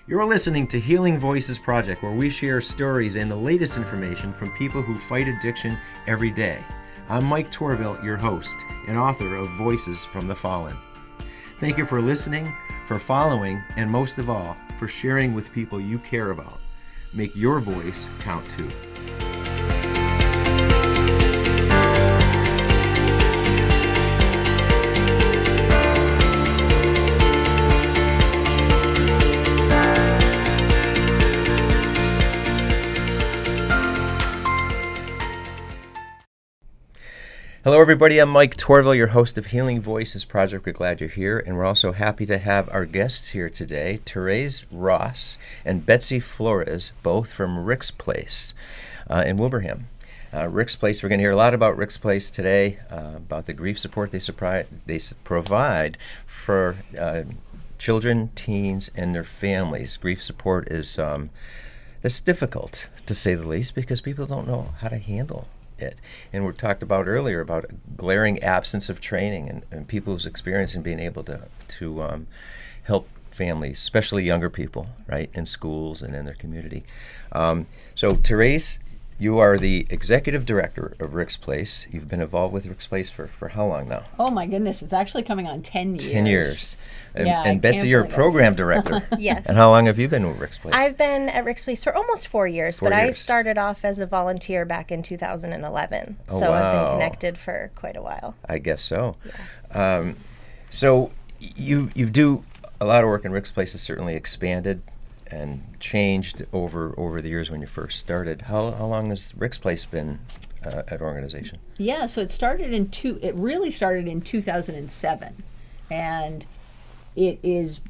You're listening to Healing Voices Project, where we share stories and the latest information from people who fight addiction every day. I'm Mike Torville, your host and author of Voices from the Fallen. Thank you for listening, for following, and most of all, for sharing with people you care about. Make your voice count too. Hello everybody, I'm Mike Torville, your host of Healing Voices Project. We're glad you're here, and we're also happy to have our guests here today, Therese Ross and Betsy Flores, both from Rick's Place in Wilbraham. Rick's Place, we're going to hear a lot about Rick's Place today, about the grief support they provide for children, teens, and their families. Grief support is it's difficult, to say the least, because people don't know how to handle it. And we talked about earlier about glaring absence of training and people's experience in being able to help families, especially younger people, right, in schools and in their community. So Therese, you are the executive director of Rick's Place. You've been involved with Rick's Place for how long now? Oh my goodness, it's actually coming on 10 years. 10 years. Yeah, and Betsy, you're a program director. Yes. And how long have you been with Rick's Place? I've been at Rick's Place for almost 4 years, I started off as a volunteer back in 2011. Oh, so wow. I've been connected for quite a while. I guess so. Yeah. So you do a lot of work, and Rick's Place has certainly expanded and changed over the years when you first started. How long has Rick's Place been an organization? Yeah, so it really started in 2007, and it is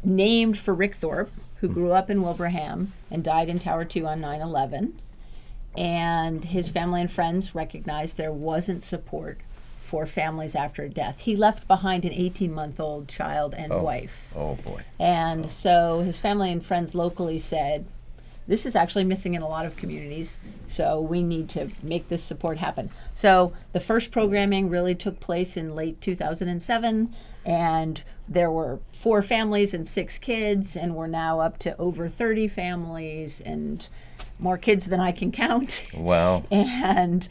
named for Rick Thorpe, who grew up in Wilbraham and died in Tower 2 on 9/11, and his family and friends recognized there wasn't support for families after a death. He left behind an 18-month-old child and wife. Oh, boy. And so his family and friends locally said, this is actually missing in a lot of communities, so we need to make this support happen. So the first programming really took place in late 2007, and there were 4 families and 6 kids, and we're now up to over 30 families and more kids than I can count. Wow. And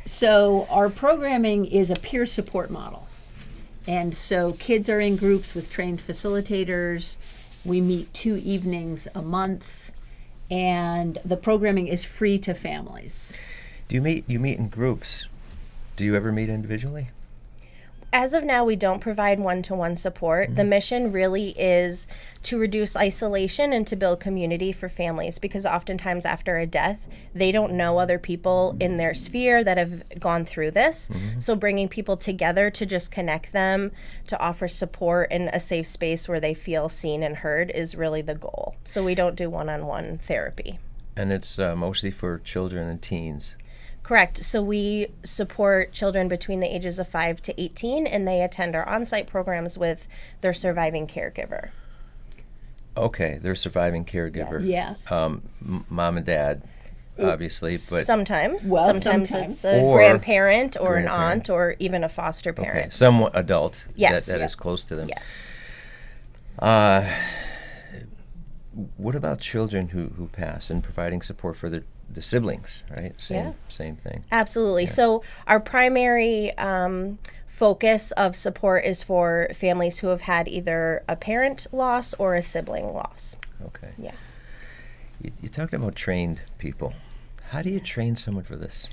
so our programming is a peer support model. And so kids are in groups with trained facilitators. We meet 2 evenings a month, and the programming is free to families. You meet in groups. Do you ever meet individually? As of now, we don't provide one-to-one support. Mm-hmm. The mission really is to reduce isolation and to build community for families, because oftentimes after a death, they don't know other people in their sphere that have gone through this. Mm-hmm. So bringing people together to just connect them, to offer support in a safe space where they feel seen and heard is really the goal. So we don't do one-on-one therapy. And it's mostly for children and teens. Correct. So we support children between the ages of 5 to 18, and they attend our on-site programs with their surviving caregiver. Okay, their surviving caregiver. Yes. Mom and dad, obviously, but sometimes it's a or grandparent or an aunt or even a foster parent. Okay, some adult. Yes. that is close to them. Yes. What about children who pass, and providing support for the siblings, right? Same thing. Absolutely. Yeah. So our primary focus of support is for families who have had either a parent loss or a sibling loss. Okay. Yeah. You talked about trained people. How do you train someone for this?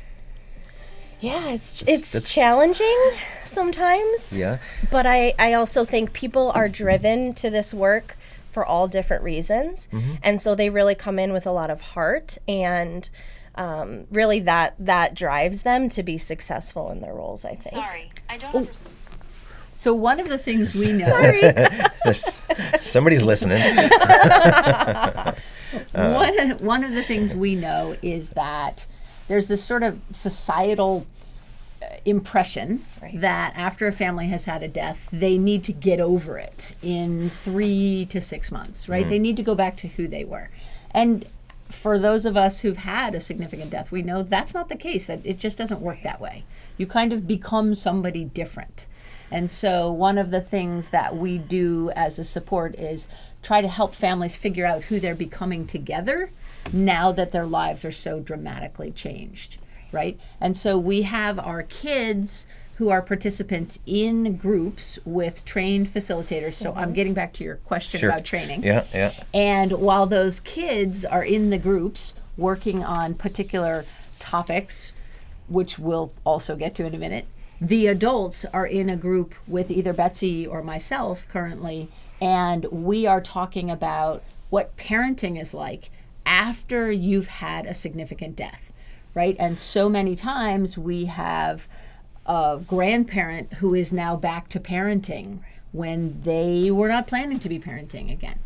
Yeah, it's challenging sometimes. Yeah. But I also think people are driven to this work for all different reasons. Mm-hmm. And so they really come in with a lot of heart, and really that drives them to be successful in their roles, I think. Sorry, I don't understand. So one of the things we know... Somebody's listening. One of the things we know is that there's this sort of societal impression that after a family has had a death, they need to get over it in 3 to 6 months, right? Mm. They need to go back to who they were. And for those of us who've had a significant death, we know that's not the case, that it just doesn't work that way. You kind of become somebody different. And so one of the things that we do as a support is try to help families figure out who they're becoming together now that their lives are so dramatically changed, right? And so we have our kids who are participants in groups with trained facilitators. So I'm getting back to your question Sure. about training. Yeah. And while those kids are in the groups working on particular topics, which we'll also get to in a minute, the adults are in a group with either Betsy or myself currently, and we are talking about what parenting is like after you've had a significant death, right? And so many times we have a grandparent who is now back to parenting when they were not planning to be parenting again.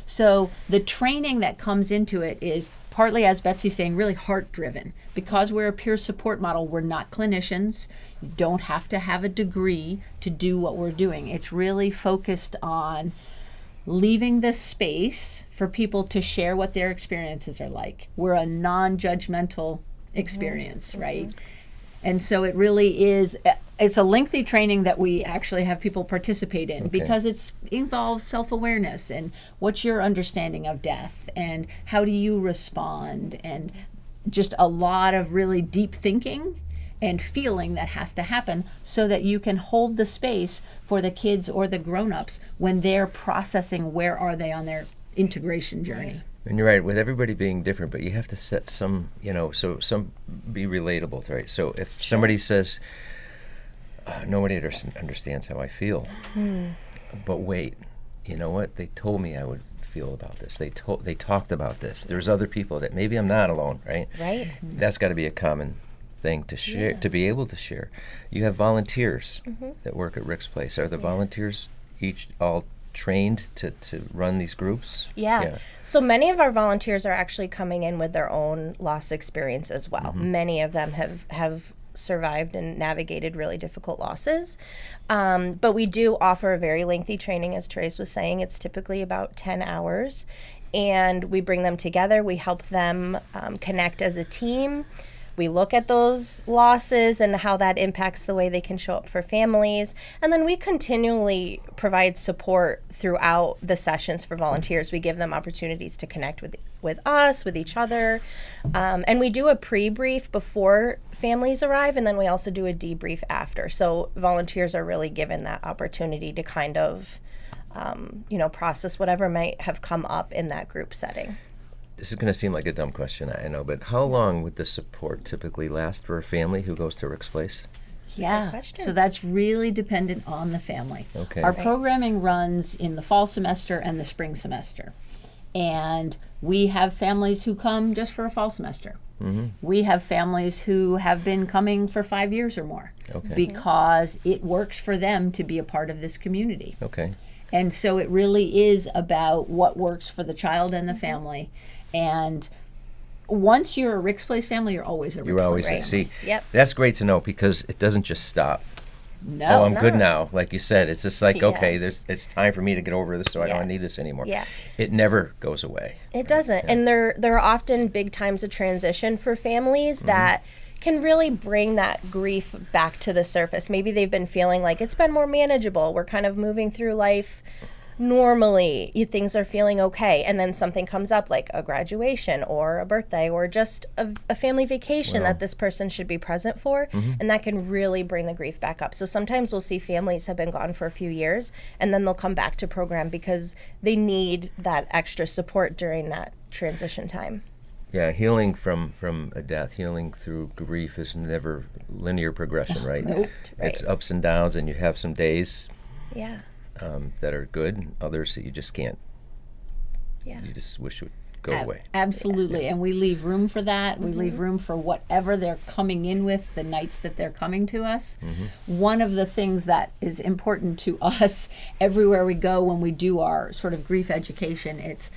So the training that comes into it is partly, as Betsy's saying, really heart-driven. Because we're a peer support model, we're not clinicians. You don't have to have a degree to do what we're doing. It's really focused on leaving the space for people to share what their experiences are like. We're a non-judgmental experience, right? And so it really is, it's a lengthy training that we actually have people participate in because it involves self-awareness and what's your understanding of death and how do you respond, and just a lot of really deep thinking and feeling that has to happen so that you can hold the space for the kids or the grown-ups when they're processing where are they on their integration journey. And you're right, with everybody being different, but you have to set some, so some be relatable, right? So if somebody says, nobody understands how I feel, but wait, you know what? They told me I would feel about this. They talked about this. There's other people that maybe I'm not alone, right? Right. That's got to be a common thing to share, to be able to share. You have volunteers that work at Rick's Place. Are the volunteers all trained to run these groups? Yeah. So many of our volunteers are actually coming in with their own loss experience as well. Many of them have survived and navigated really difficult losses. But we do offer a very lengthy training, as Therese was saying. It's typically about 10 hours. And we bring them together. We help them connect as a team. We look at those losses and how that impacts the way they can show up for families. And then we continually provide support throughout the sessions for volunteers. We give them opportunities to connect with us, with each other. And we do a pre-brief before families arrive, and then we also do a debrief after. So volunteers are really given that opportunity to kind of, process whatever might have come up in that group setting. This is going to seem like a dumb question, I know, but how long would the support typically last for a family who goes to Rick's Place? Yeah, so that's really dependent on the family. Okay. Our programming runs in the fall semester and the spring semester. And we have families who come just for a fall semester. We have families who have been coming for 5 years or more because it works for them to be a part of this community. Okay. And so it really is about what works for the child and the family. And once you're a Rick's Place family, you're always a Rick's Place family. See, Yep. that's great to know because it doesn't just stop. No. Oh, I'm good now. Like you said, it's just like, okay, Yes. it's time for me to get over this, so I don't need this anymore. Yeah. It never goes away. It doesn't. And there are often big times of transition for families that can really bring that grief back to the surface. Maybe they've been feeling like it's been more manageable. We're kind of moving through life normally. Things are feeling okay. And then something comes up like a graduation or a birthday or just a family vacation that this person should be present for. And that can really bring the grief back up. So sometimes we'll see families have been gone for a few years and then they'll come back to program because they need that extra support during that transition time. Yeah, healing from a death, healing through grief is never linear progression, right? Nope. It's ups and downs, and you have some days Yeah. that are good, and others that you just can't. Yeah. You just wish would go away. Absolutely. And we leave room for that. We leave room for whatever they're coming in with the nights that they're coming to us. One of the things that is important to us everywhere we go when we do our sort of grief education, it's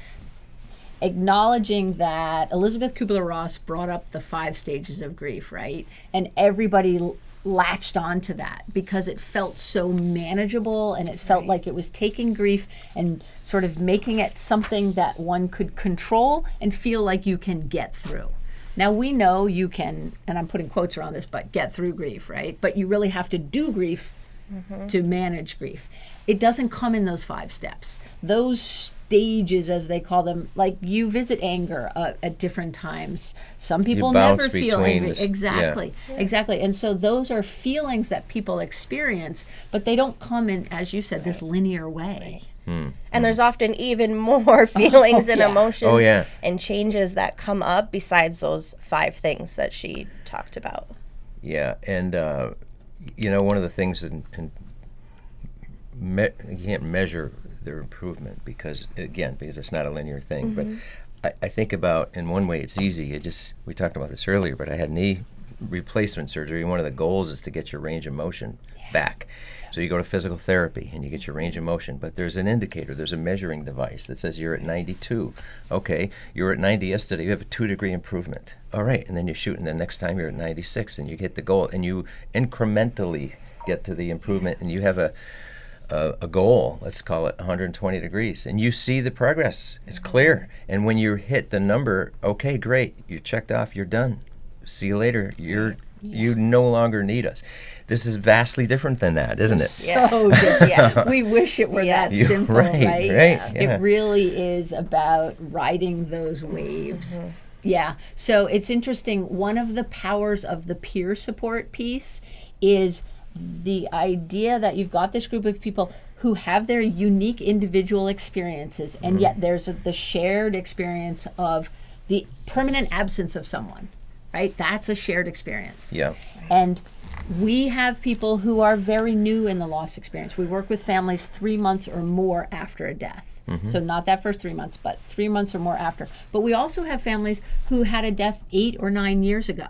acknowledging that Elizabeth Kubler-Ross brought up the 5 stages of grief, right? And everybody latched onto that because it felt so manageable and it felt like it was taking grief and sort of making it something that one could control and feel like you can get through. Now we know you can, and I'm putting quotes around this, but get through grief, right? But you really have to do grief to manage grief. It doesn't come in those 5 steps. Those stages, as they call them, like you visit anger at different times. Some people never feel angry. Exactly. And so those are feelings that people experience, but they don't come in, as you said, this linear way. And there's often even more feelings and emotions and changes that come up besides those 5 things that she talked about. Yeah, and one of the things you can't measure their improvement because it's not a linear thing. But I think about, in one way, it's easy. We talked about this earlier, but I had knee replacement surgery. One of the goals is to get your range of motion back. So you go to physical therapy and you get your range of motion, but there's an indicator, there's a measuring device that says you're at 92. Okay, you were at 90 yesterday, you have a 2-degree improvement. All right, and then you shoot, and the next time you're at 96 and you hit the goal, and you incrementally get to the improvement, and you have a goal, let's call it 120 degrees, and you see the progress. It's clear. And when you hit the number, okay, great, you're checked off, you're done. See you later. You no longer need us. This is vastly different than that, isn't it? So different. We wish it were that simple, right? Yeah. It really is about riding those waves. Yeah. So it's interesting. One of the powers of the peer support piece is the idea that you've got this group of people who have their unique individual experiences, and yet there's the shared experience of the permanent absence of someone, right? That's a shared experience. Yeah. And we have people who are very new in the loss experience. We work with families 3 months or more after a death. So not that first 3 months, but 3 months or more after. But we also have families who had a death 8 or 9 years ago.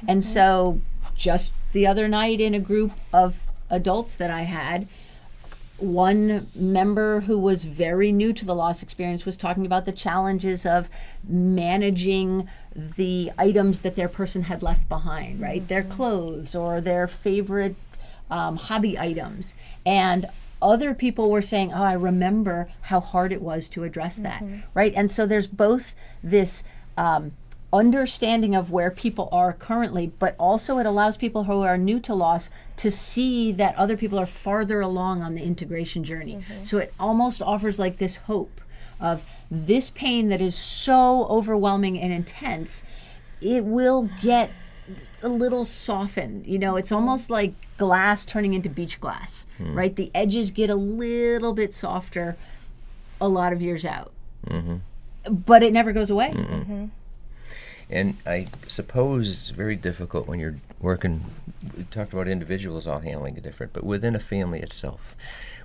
And so just the other night in a group of adults that I had, one member who was very new to the loss experience was talking about the challenges of managing the items that their person had left behind, right? Their clothes or their favorite hobby items. And other people were saying, oh, I remember how hard it was to address that, right? And so there's both this understanding of where people are currently, but also it allows people who are new to loss to see that other people are farther along on the integration journey. So it almost offers like this hope of this pain that is so overwhelming and intense, it will get a little softened. It's almost like glass turning into beach glass, right? The edges get a little bit softer a lot of years out, but it never goes away. And I suppose it's very difficult when you're working, we talked about individuals all handling it different, but within a family itself.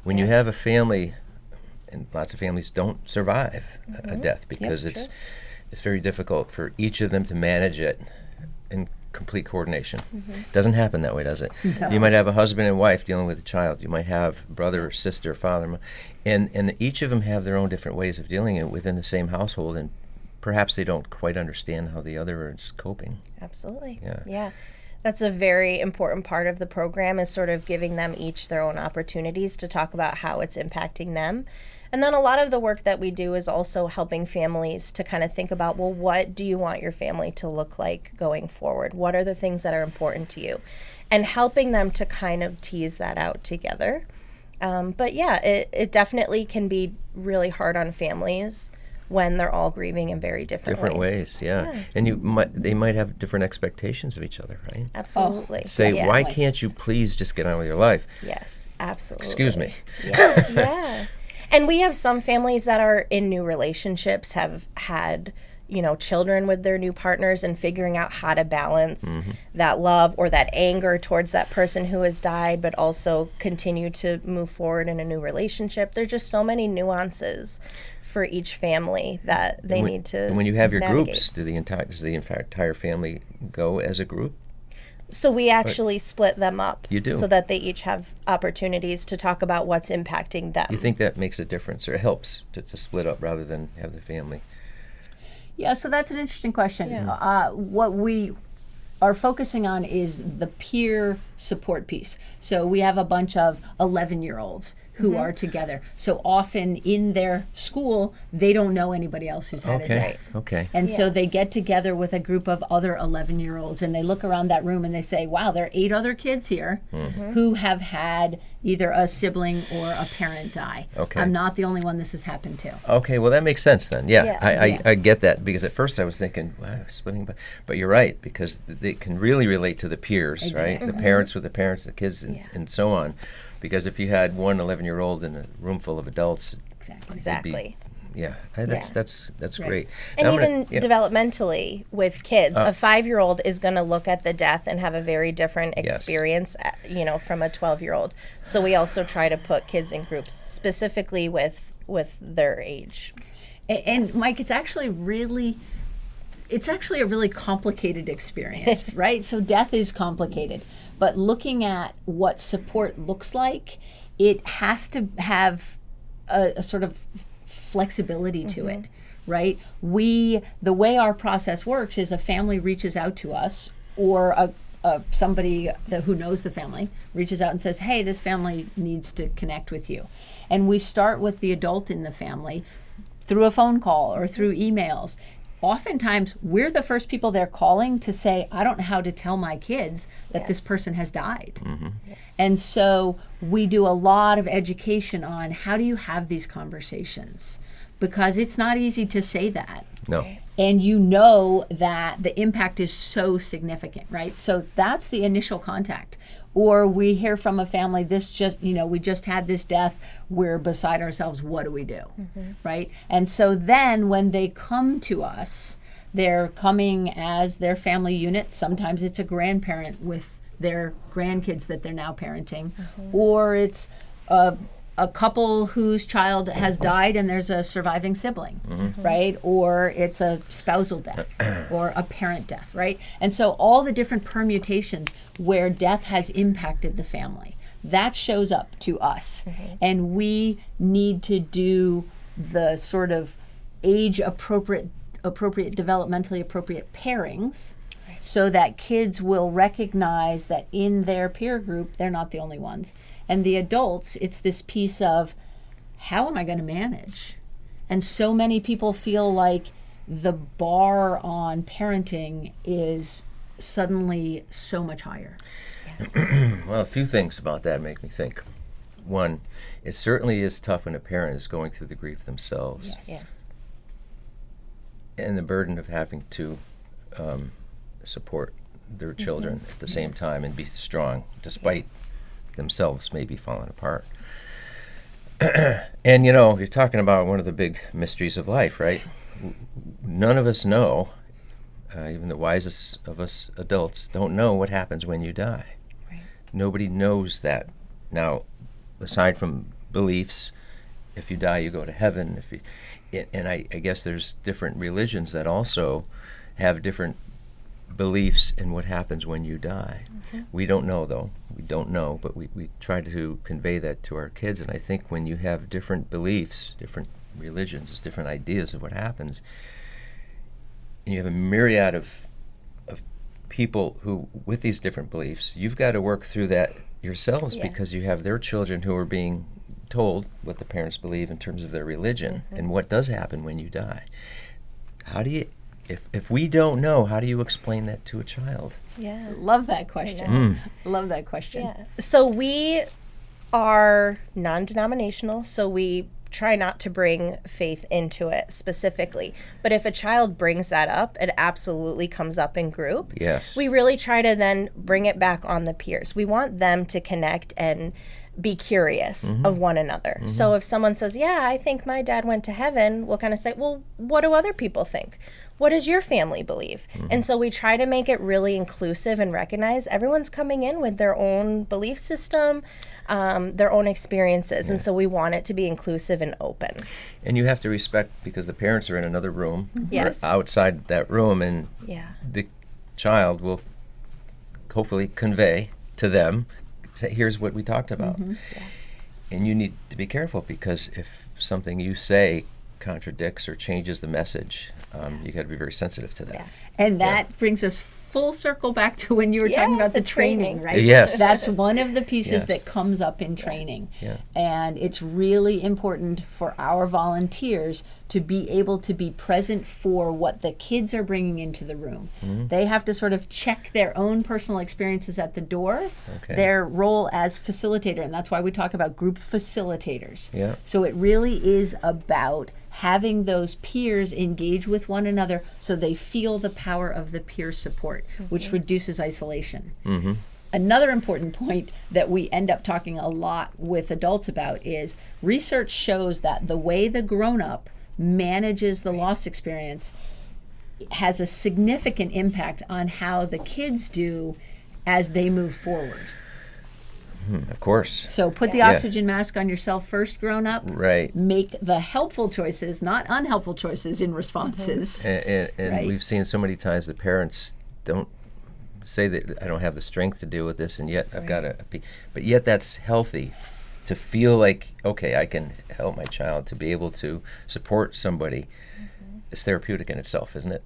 When you have a family, and lots of families don't survive a death because it's very difficult for each of them to manage it in complete coordination. Doesn't happen that way, does it? No. You might have a husband and wife dealing with a child. You might have brother or sister, father, and each of them have their own different ways of dealing it within the same household, and perhaps they don't quite understand how the other is coping. Absolutely. Yeah. That's a very important part of the program, is sort of giving them each their own opportunities to talk about how it's impacting them. And then a lot of the work that we do is also helping families to kind of think about, well, what do you want your family to look like going forward? What are the things that are important to you? And helping them to kind of tease that out together. But yeah, it definitely can be really hard on families when they're all grieving in very different ways. Yeah. And they might have different expectations of each other, right? Absolutely. Say, why can't you please just get on with your life? Yes, absolutely. Excuse me. Yeah. And we have some families that are in new relationships, have had, children with their new partners, and figuring out how to balance that love or that anger towards that person who has died, but also continue to move forward in a new relationship. There's just so many nuances for each family that they need to And when you have your navigate. groups, does the entire family go as a group? So we actually split them up. You do. So that they each have opportunities to talk about what's impacting them. You think that makes a difference, or it helps to split up rather than have the family? Yeah, so that's an interesting question. Yeah. What we are focusing on is the peer support piece. So we have a bunch of 11-year-olds who are together. So often in their school, they don't know anybody else who's had a death. Okay. And so they get together with a group of other 11-year-olds, and they look around that room and they say, wow, there are 8 other kids here who have had either a sibling or a parent die. Okay. I'm not the only one this has happened to. Okay, well, that makes sense then. Yeah, Yeah. I get that, because at first I was thinking, wow, splitting, but you're right, because they can really relate to the peers, right? Exactly. The parents with the parents, the kids, and, Yeah. and so on. Because if you had one 11-year-old in a room full of adults, Exactly. Exactly. yeah, that's Right. great. And Now I'm even gonna- yeah. developmentally with kids, a 5-year-old is going to look at the death and have a very different Yes. experience, from a 12-year-old. So we also try to put kids in groups specifically with their age. And Mike, it's actually a really complicated experience, right? So death is complicated, but looking at what support looks like, it has to have a sort of flexibility to it, right? The way our process works is a family reaches out to us, or somebody who knows the family reaches out and says, hey, this family needs to connect with you. And we start with the adult in the family through a phone call or through emails. Oftentimes, we're the first people they're calling to say, I don't know how to tell my kids that this Yes. person has died. Yes. And so we do a lot of education on how do you have these conversations, because it's not easy to say that. No. And you know that the impact is so significant, right? So that's the initial contact. Or we hear from a family, we just had this death, we're beside ourselves, what do we do, right? And so then when they come to us, they're coming as their family unit. Sometimes it's a grandparent with their grandkids that they're now parenting, or it's a couple whose child has died and there's a surviving sibling, right? Or it's a spousal death or a parent death, right? And so all the different permutations where death has impacted the family, that shows up to us. And we need to do the sort of age appropriate, developmentally appropriate pairings, so that kids will recognize that in their peer group, they're not the only ones. And the adults, it's this piece of, how am I going to manage? And so many people feel like the bar on parenting is suddenly so much higher. Well, a few things about that make me think. One, it certainly is tough when a parent is going through the grief themselves, Yes. and the burden of having to support their children at the same time and be strong despite themselves maybe falling apart. And you're talking about one of the big mysteries of life, right? None of us know, even the wisest of us adults don't know what happens when you die. Right. Nobody knows that. Now, aside from beliefs, if you die you go to heaven. And I guess there's different religions that also have different beliefs in what happens when you die. We don't know, though. We don't know, but we try to convey that to our kids. And I think when you have different beliefs, different religions, different ideas of what happens, and you have a myriad of people who, with these different beliefs, you've got to work through that yourselves, because you have their children who are being told what the parents believe in terms of their religion and what does happen when you die. How do you, if we don't know, how do you explain that to a child? Yeah. Love that question. Love that question. Yeah. So we are non-denominational, so we try not to bring faith into it specifically. But if a child brings that up, it absolutely comes up in group. Yes. We really try to then bring it back on the peers. We want them to connect and be curious of one another. So if someone says, yeah, I think my dad went to heaven, we'll kind of say, well, what do other people think? What does your family believe? And so we try to make it really inclusive and recognize everyone's coming in with their own belief system, their own experiences. And so we want it to be inclusive and open. And you have to respect, because the parents are in another room, Yes. or outside that room, and Yeah. the child will hopefully convey to them, say, here's what we talked about. And you need to be careful, because if something you say contradicts or changes the message, you got to be very sensitive to that. Yeah. And that brings us full circle back to when you were talking about the training, right? Yes. That's one of the pieces Yes. that comes up in training. Yeah. And it's really important for our volunteers to be able to be present for what the kids are bringing into the room. They have to sort of check their own personal experiences at the door, their role as facilitator, and that's why we talk about group facilitators. Yeah. So it really is about having those peers engage with one another so they feel the power of the peer support, which reduces isolation. Another important point that we end up talking a lot with adults about is research shows that the way the grown-up manages the loss experience has a significant impact on how the kids do as they move forward. Of course. So put the oxygen mask on yourself first, grown up. Right. Make the helpful choices, not unhelpful choices in responses. And Right. we've seen so many times that parents don't say that I don't have the strength to deal with this, and yet I've got to be, but yet that's healthy to feel like, okay, I can help my child to be able to support somebody. It's therapeutic in itself, isn't it?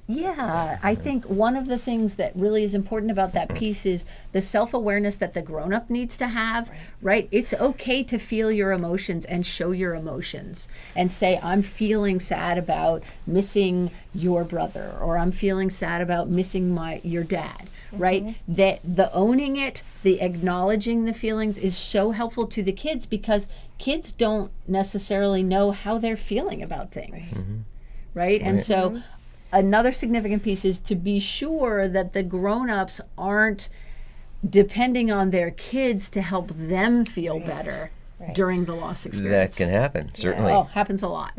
Yeah, I think one of the things that really is important about that piece is the self-awareness that the grown-up needs to have, right? It's okay to feel your emotions and show your emotions and say, I'm feeling sad about missing your brother, or I'm feeling sad about missing your dad, right? That the owning it, the acknowledging the feelings is so helpful to the kids because kids don't necessarily know how they're feeling about things, right? And so another significant piece is to be sure that the grown-ups aren't depending on their kids to help them feel better during the loss experience. That can happen, certainly. Oh, happens a lot.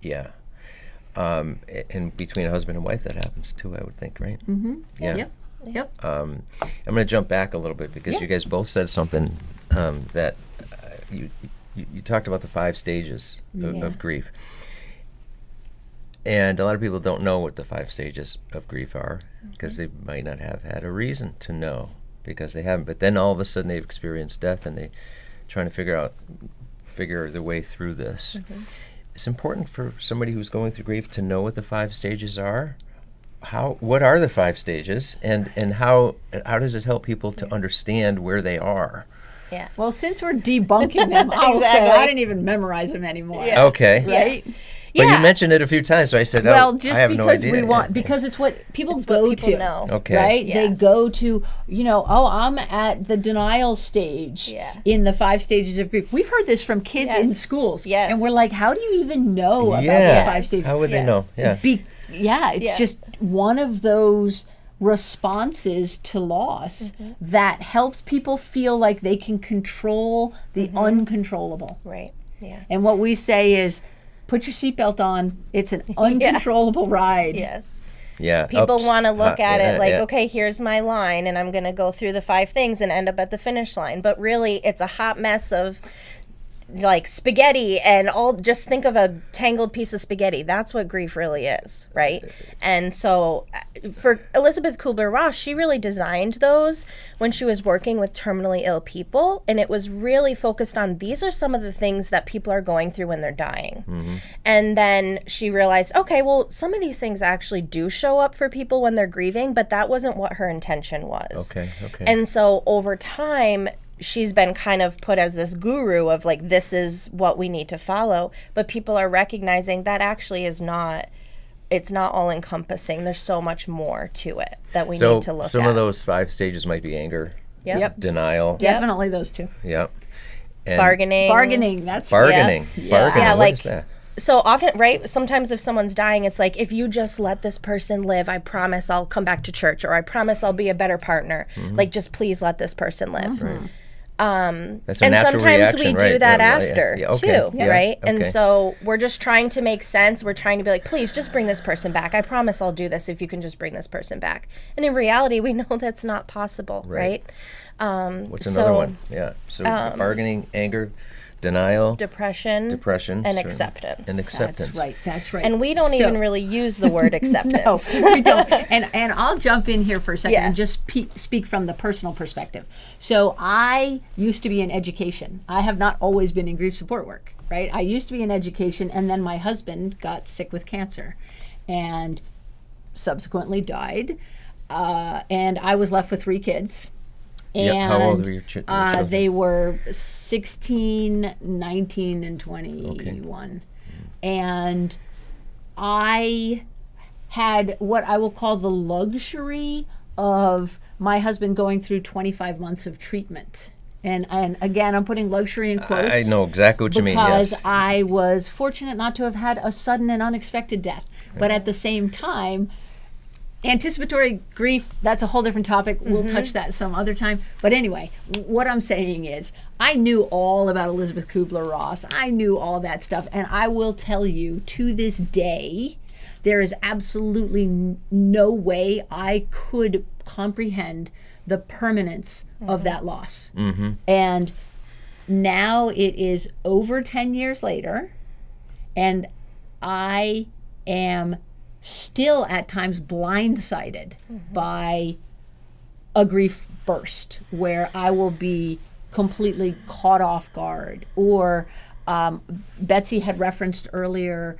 Yeah. And between a husband and wife, that happens too, I would think, right? Yeah. Yep. I'm going to jump back a little bit because you guys both said something that you talked about the 5 stages of grief. And a lot of people don't know what the 5 stages of grief are because they might not have had a reason to know because they haven't. But then all of a sudden they've experienced death and they're trying to figure their way through this. It's important for somebody who's going through grief to know what the 5 stages are. What are the 5 stages, and how does it help people to understand where they are? Yeah. Well, since we're debunking them, I'll say I didn't even memorize them anymore. Yeah. Okay. Right? But you mentioned it a few times, so I said, Well, I just have no because idea. we want, because it's what people It's go what people to. know. Okay. Right? Yes. They go to, I'm at the denial stage in the 5 stages of grief. We've heard this from kids in schools. Yes. And we're like, how do you even know about the 5 stages? How would they know? Yeah. It's just one of those responses to loss that helps people feel like they can control the uncontrollable. Right. Yeah. And what we say is, put your seatbelt on. It's an uncontrollable ride. Yes. Yeah. People want to look at it like, yeah. okay, here's my line, and I'm going to go through the 5 things and end up at the finish line. But really, it's a hot mess of like spaghetti and all. Just think of a tangled piece of spaghetti. That's what grief really is, right? And so for Elizabeth Kubler-Ross, she really designed those when she was working with terminally ill people, and it was really focused on these are some of the things that people are going through when they're dying. And then she realized, okay, well, some of these things actually do show up for people when they're grieving, but that wasn't what her intention was. Okay. And so over time, she's been kind of put as this guru of like, this is what we need to follow. But people are recognizing that actually is not, it's not all encompassing. There's so much more to it that we need to look at. Some of those 5 stages might be anger, denial. Definitely those 2. Yep. And Bargaining. That's Bargaining. Yeah. Bargaining. Yeah, What like, is that? so often, right, sometimes if someone's dying, it's like, if you just let this person live, I promise I'll come back to church, or I promise I'll be a better partner. Like, just please let this person live. That's a And natural sometimes reaction, we right? do that Yeah, after okay. too, Yeah. right? And Okay. so we're just trying to make sense. We're trying to be like, please just bring this person back. I promise I'll do this if you can just bring this person back. And in reality, we know that's not possible, right? What's another one? Yeah. So bargaining, anger, denial, Depression, and and acceptance. That's right. And we don't even really use the word acceptance. No, we don't. And I'll jump in here for a second Yeah. and just speak from the personal perspective. So I used to be in education. I have not always been in grief support work, right? I used to be in education, and then my husband got sick with cancer and subsequently died. And I was left with 3 kids. And How old were your children? they were 16, 19, and 21. And I had what I will call the luxury of my husband going through 25 months of treatment. And again, I'm putting luxury in quotes. I know exactly what you mean, because yes. I was fortunate not to have had a sudden and unexpected death. But at the same time, anticipatory grief, that's a whole different topic. We'll touch that some other time. But anyway, what I'm saying is I knew all about Elizabeth Kubler-Ross. I knew all that stuff. And I will tell you, to this day, there is absolutely no way I could comprehend the permanence of that loss. And now it is over 10 years later, and I am still at times blindsided by a grief burst where I will be completely caught off guard. Or Betsy had referenced earlier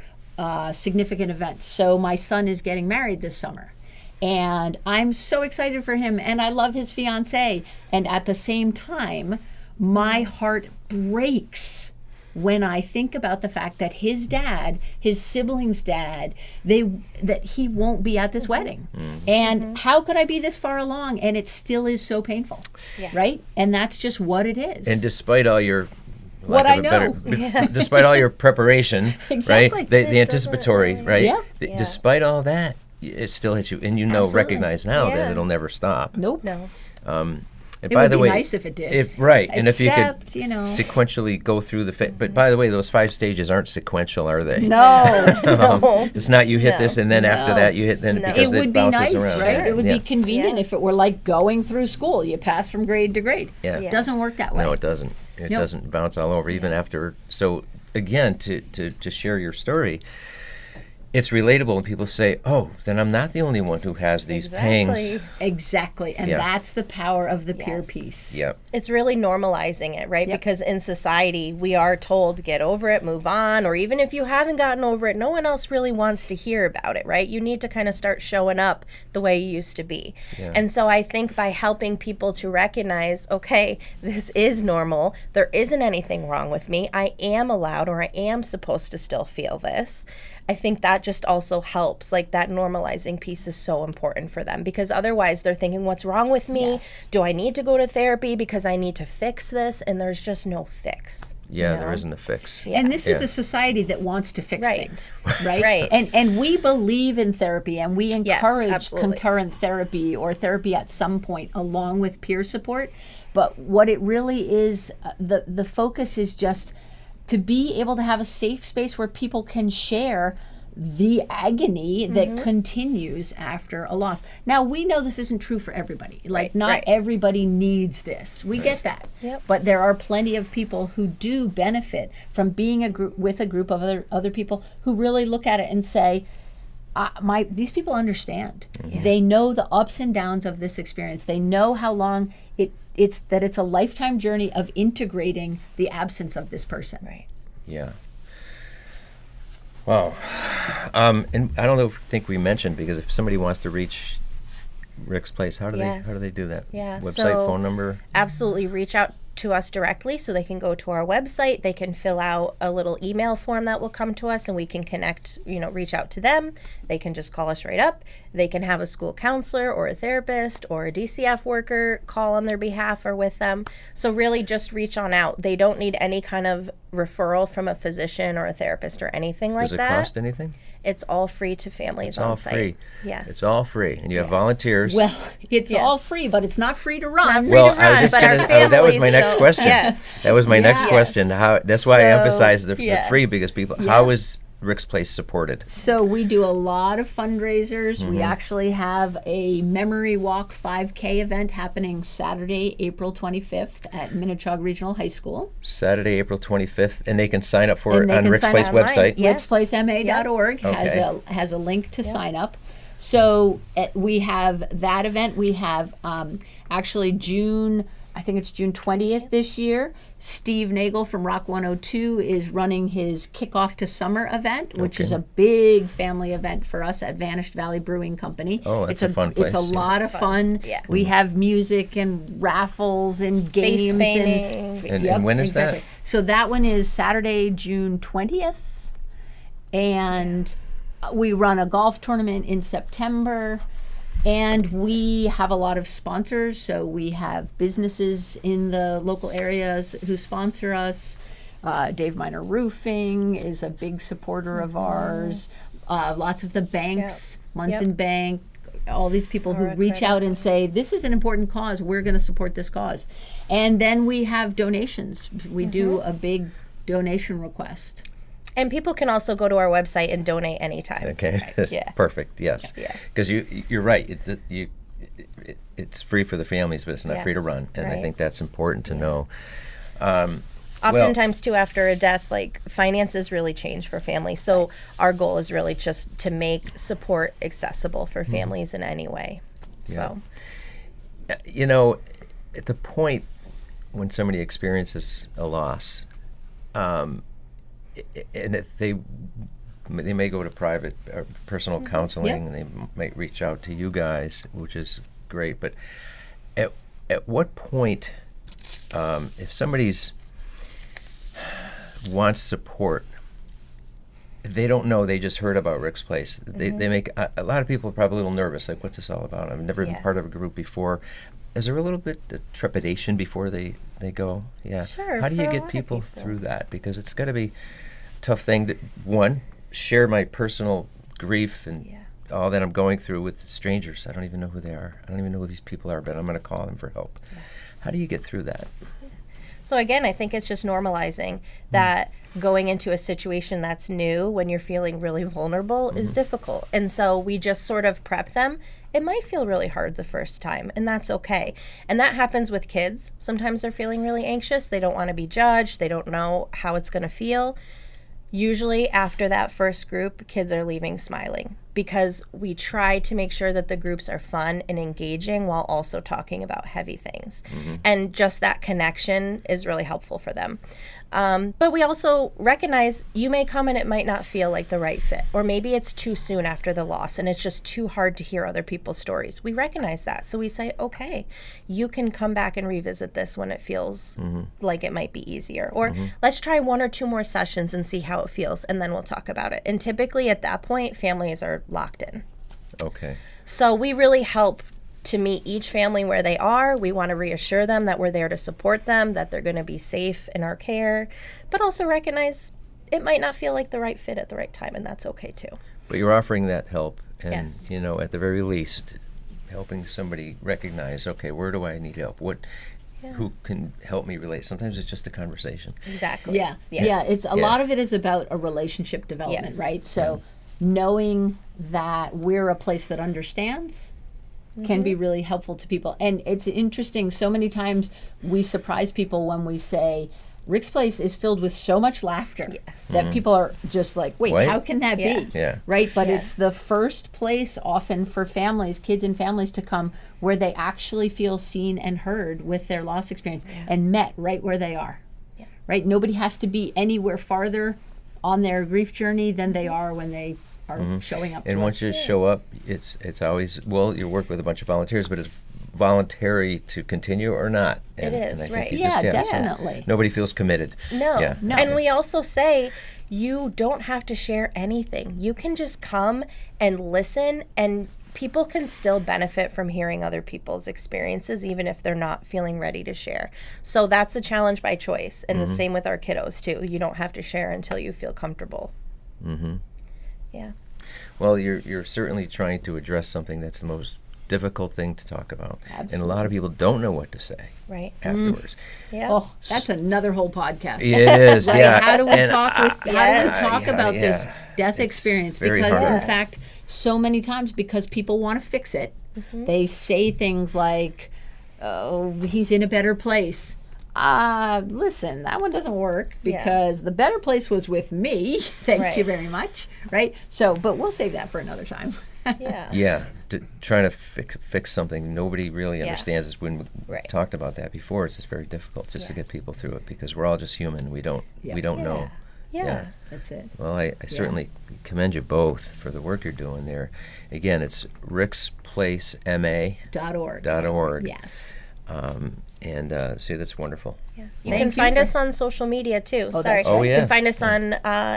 significant events. So my son is getting married this summer. And I'm so excited for him, and I love his fiance. And at the same time, my heart breaks when I think about the fact that his dad, his siblings' dad, that he won't be at this wedding. And how could I be this far along and it still is so painful, right? And that's just what it is. And despite all your What I know. despite all your preparation, Exactly. right? The anticipatory, right? Yeah. Despite all that, it still hits you, and Absolutely. recognize now that Yeah. it'll never stop. Nope. No. And It by would the be way, nice if it did. and if you could Except, you know. sequentially go through the but by the way, those 5 stages aren't sequential, are they? No. No. It's not you hit No. this and then after No. that you hit then No. because It would be bounces nice, around. right? It would Yeah. be convenient Yeah. if it were like going through school. You pass from grade to grade. Yeah. It doesn't work that way. No, it doesn't. It Nope. doesn't bounce all over even after. So again, to share your story, it's relatable, and people say, "Oh, then I'm not the only one who has these pangs." Exactly. And Yeah. that's the power of the peer Yes. piece. Yep. It's really normalizing it, right? Yep. Because in society, we are told, get over it, move on, or even if you haven't gotten over it, no one else really wants to hear about it, right? You need to kind of start showing up the way you used to be. Yeah. And so I think by helping people to recognize, okay, this is normal, there isn't anything wrong with me, I am allowed or I am supposed to still feel this. I think that just also helps. Like that normalizing piece is so important for them because otherwise they're thinking, what's wrong with me? Yes. Do I need to go to therapy because I need to fix this? And there's just no fix. Yeah, you there know? isn't a fix. And this is Yeah. a society that wants to fix Right. things, right? Right. And we believe in therapy, and we Yes, encourage absolutely. concurrent therapy or therapy at some point along with peer support. But what it really is, the focus is just to be able to have a safe space where people can share the agony that continues after a loss. Now, we know this isn't true for everybody. Like, not right. everybody needs this. We get that. Yep. But there are plenty of people who do benefit from being with a group of other people who really look at it and say, these people understand. They know the ups and downs of this experience. They know how long it's a lifetime journey of integrating the absence of this person. Right. Yeah. Wow. And I don't think we mentioned, because if somebody wants to reach Rick's Place, how do Yes. they do that? Yeah, Website, so- phone number? Absolutely. Reach out to us directly so they can go to our website. They can fill out a little email form that will come to us and we can connect, reach out to them. They can just call us right up. They can have a school counselor or a therapist or a DCF worker call on their behalf or with them. So really just reach on out. They don't need any kind of referral from a physician or a therapist or anything like Does it that. cost anything? It's all free to families It's on all site. free. Yes. It's all free. And you have Yes. volunteers. Well, it's all Yes. free, but it's not free to Not run. free Well, to I was run, just but our gonna. That was my families next don't. question. Yes. That was my next Yes. question. That's why I So, emphasize the yes. free, because people. Yeah. How is Rick's Place supported? So we do a lot of fundraisers. Mm-hmm. We actually have a Memory Walk 5K event happening Saturday, April 25th at Minnechaug Regional High School. Saturday, April 25th, and they can sign up for And it they on can Rick's sign Place up online. website. Yes. RicksPlaceMA.org has a link to sign up. So we have that event. We have actually June 20th this year. Steve Nagel from Rock 102 is running his Kickoff to Summer event, which is a big family event for us at Vanished Valley Brewing Company. Oh, that's it's a fun place. It's a lot of fun. Yeah. We have music and raffles and games. painting. And when is that? So that one is Saturday, June 20th. And we run a golf tournament in September. And we have a lot of sponsors. So we have businesses in the local areas who sponsor us. Dave Miner Roofing is a big supporter of ours. Lots of the banks, Munson Bank, all these people who reach out and say, this is an important cause, we're going to support this cause. And then we have donations. We do a big donation request. And people can also go to our website and donate anytime. Okay, Yeah. perfect. Yes, because you're right. It's free for the families, but it's not free to run, and I think that's important to know. Oftentimes, too, after a death, like finances really change for families. So our goal is really just to make support accessible for families in any way. So, You know, at the point when somebody experiences a loss, and if they may go to private or personal counseling, and they might reach out to you guys, which is great. But at what point, if somebody's wants support, they don't know, they just heard about Rick's Place. They make a lot of people are probably a little nervous, like, what's this all about? I've never been part of a group before. Is there a little bit of trepidation before they go? Yeah. Sure. How do you get people through that? Because it's got to be a tough thing to, one, share my personal grief and all that I'm going through with strangers. I don't even know who they are. I don't even know who these people are, but I'm going to call them for help. How do you get through that? So again, I think it's just normalizing that going into a situation that's new when you're feeling really vulnerable is difficult. And so we just sort of prep them. It might feel really hard the first time, and that's okay. And that happens with kids. Sometimes they're feeling really anxious. They don't want to be judged. They don't know how it's going to feel. Usually after that first group, kids are leaving smiling because we try to make sure that the groups are fun and engaging while also talking about heavy things. And just that connection is really helpful for them. But we also recognize you may come and it might not feel like the right fit, or maybe it's too soon after the loss and it's just too hard to hear other people's stories. We recognize that. So we say, okay, you can come back and revisit this when it feels like it might be easier. Or let's try 1 or 2 more sessions and see how it feels, and then we'll talk about it. And typically at that point, families are locked in. Okay. So we really help to meet each family where they are. We want to reassure them that we're there to support them, that they're going to be safe in our care, but also recognize it might not feel like the right fit at the right time, and that's okay too. But you're offering that help, and Yes. you know, at the very least, helping somebody recognize, okay, where do I need help? Who can help me relate? Sometimes it's just a conversation. Exactly. Yeah. It's a lot of it is about a relationship development, right? So knowing that we're a place that understands can be really helpful to people. And it's interesting, so many times we surprise people when we say, Rick's Place is filled with so much laughter that people are just like, wait, how can that be? Yeah. Right? But it's the first place often for families, kids and families, to come where they actually feel seen and heard with their loss experience and met right where they are. Right? Nobody has to be anywhere farther on their grief journey than they are when they are showing up to And us. once you show up, it's always, well, you work with a bunch of volunteers, but it's voluntary to continue or not. It is, I think right. you Yeah, just- definitely. Nobody feels committed. No. No. And we also say you don't have to share anything. You can just come and listen, and people can still benefit from hearing other people's experiences, even if they're not feeling ready to share. So that's a challenge by choice. And the same with our kiddos, too. You don't have to share until you feel comfortable. Yeah. Well, you're certainly trying to address something that's the most difficult thing to talk about. And a lot of people don't know what to say Right. afterwards. Yeah. Oh, that's another whole podcast. It is, Right? yeah. How do we And talk with? How do we talk yeah, about yeah. this death It's experience? very Because hard. in fact, so many times, because people want to fix it, they say things like, "Oh, he's in a better place." Listen, that one doesn't work because the better place was with me. Thank you very much. Right. So, but we'll save that for another time. Yeah. Yeah, trying to fix something nobody really understands. Is when we talked about that before. It's just very difficult just to get people through it because we're all just human. We don't know. Yeah. That's it. Well, I certainly commend you both for the work you're doing there. Again, it's ricksplacema.org. .org. Yes. See, that's wonderful. Yeah. You Thank can you find for- us on social media too. Oh, Sorry. that's right. Oh, yeah. You can find us on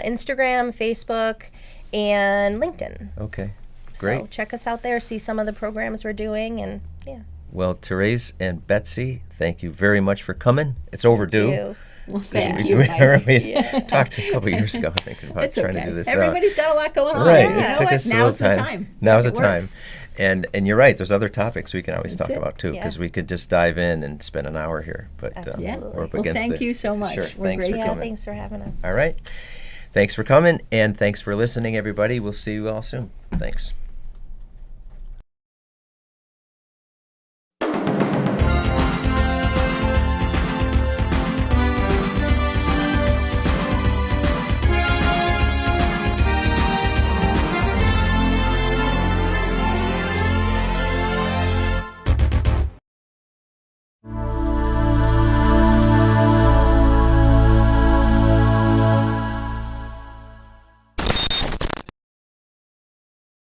Instagram, Facebook, and LinkedIn. Okay, great. So check us out there, see some of the programs we're doing, and yeah. Well, Therese and Betsy, thank you very much for coming. It's overdue. You. Well, We, thank you, Mike. talked a couple years ago, I think, about It's trying okay. to do this. Everybody's got a lot going on. Right. You It know took what? us a Now's little the time. time. Now's the It time. works. And you're right. There's other topics we can always That's talk it. about too, because Yeah. we could just dive in and spend an hour here. But Absolutely. Yeah. we're up Well, against thank the- you so much. Sure. We're Thanks for grateful. Yeah, coming. thanks for having us. All right. Thanks for coming, and thanks for listening, everybody. We'll see you all soon. Thanks.